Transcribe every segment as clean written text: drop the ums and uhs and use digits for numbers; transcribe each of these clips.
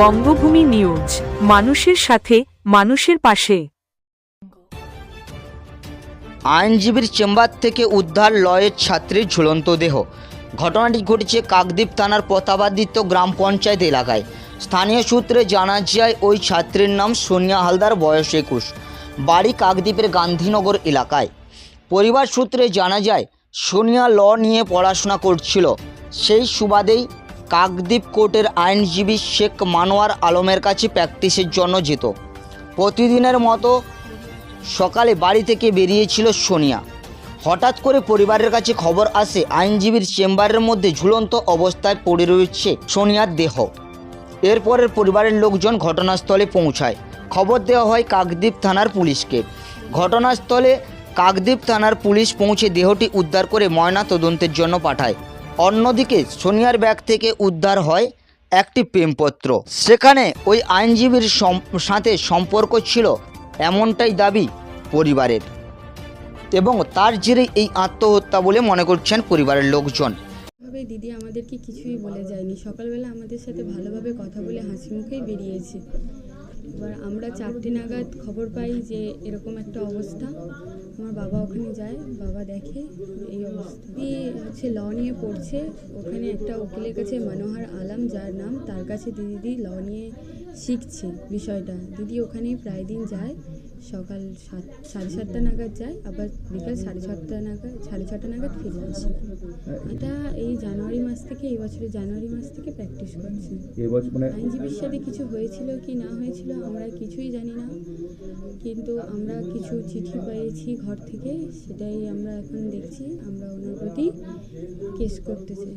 বঙ্গভূমি news, মানুষের সাথে, মানুষের পাশে। আইনজীবীর চেম্বার থেকে উদ্ধার লয়ের ছাত্রীর ঝুলন্ত দেহ। ঘটনাটি ঘটেছে কাকদ্বীপ থানার প্রতাপাদিত্য গ্রাম পঞ্চায়েত এলাকায়। স্থানীয় সূত্রে জানা যায় ওই ছাত্রীর নাম সোনিয়া হালদার, বয়স 21, বাড়ি কাকদ্বীপের গান্ধীনগর এলাকায়। পরিবার সূত্রে জানা যায় সোনিয়া ল নিয়ে পড়াশোনা করছিল। সেই সুবাদেই কাকদ্বীপ কোর্টের আইনজীবী শেখ মানোয়ার আলমের কাছে প্র্যাকটিসের জন্য যেত। প্রতিদিনের মতো সকালে বাড়ি থেকে বেরিয়েছিল সোনিয়া। হঠাৎ করে পরিবারের কাছে খবর আসে আইনজীবীর চেম্বারের মধ্যে ঝুলন্ত অবস্থায় পড়ে রয়েছে সোনিয়ার দেহ। এরপরের পরিবারের লোকজন ঘটনাস্থলে পৌঁছায়। খবর দেওয়া হয় কাকদ্বীপ থানার পুলিশকে। ঘটনাস্থলে কাকদ্বীপ থানার পুলিশ পৌঁছে দেহটি উদ্ধার করে ময়না তদন্তের জন্য পাঠায়। অন্যদিকে সোনিয়ার ব্যাগ থেকে উদ্ধার হয় একটি প্রেমপত্র। সেখানে ওই আইনজীবীর সাথে সম্পর্ক ছিল এমনটাই দাবি পরিবারের, এবং তার জেরেই এই আত্মহত্যা বলে মনে করছেন পরিবারের লোকজন। দিদি আমাদেরকে কিছুই বলে যায়নি। সকালবেলা আমাদের সাথে ভালোভাবে কথা বলে হাসি মুখেই বেরিয়েছে। এবার আমরা 4টে নাগাদ খবর পাই যে এরকম একটা অবস্থা। আমার বাবা ওখানে যায়, বাবা দেখে এই অবস্থা। হচ্ছে ল নিয়ে পড়ছে, ওখানে একটা উকিলের কাছে মনোহর আলম যার নাম, তার কাছে দিদি ল নিয়ে শিখছে বিষয়টা। দিদি ওখানেই প্রায় দিন যায়, সকাল 7:30 নাগাদ যায়, আবার বিকাল 6:30 নাগাদ ফিরে আসে। এটা এই জানুয়ারি মাস থেকে, এই বছরের জানুয়ারি মাস থেকে প্র্যাকটিস করছে। আইনজীবীর সাথে কিছু হয়েছিল কি না হয়েছিল আমরা কিছুই জানি না, কিন্তু আমরা কিছু চিঠি পেয়েছি ঘর থেকে, সেটাই আমরা এখন দেখছি। আমরা ওনার প্রতি কেস করতে চাই।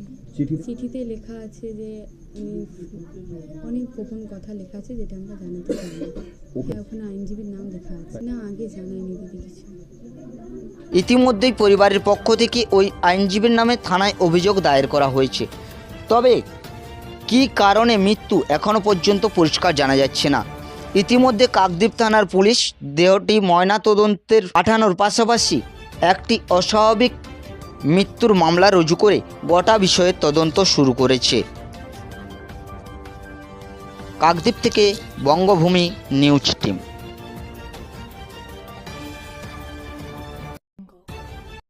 চিঠিতে লেখা আছে যে অনেক গোপন কথা লেখা আছে, যেটা আমরা জানাতে চাই না। ওখানে আইনজীবীর নাম লেখা আছে না, আগে জানায়নি দিদি কিছু। ইতিমধ্যেই পরিবারের পক্ষ থেকে ওই আইনজীবীর নামে থানায় অভিযোগ দায়ের করা হয়েছে। তবে কী কারণে মৃত্যু এখনও পর্যন্ত পরিষ্কার জানা যাচ্ছে না। ইতিমধ্যে কাকদ্বীপ থানার পুলিশ দেহটি ময়না তদন্তের পাঠানোর পাশাপাশি একটি অস্বাভাবিক মৃত্যুর মামলা রুজু করে গোটা বিষয়ের তদন্ত শুরু করেছে। কাকদ্বীপ থেকে বঙ্গভূমি নিউজ টিম।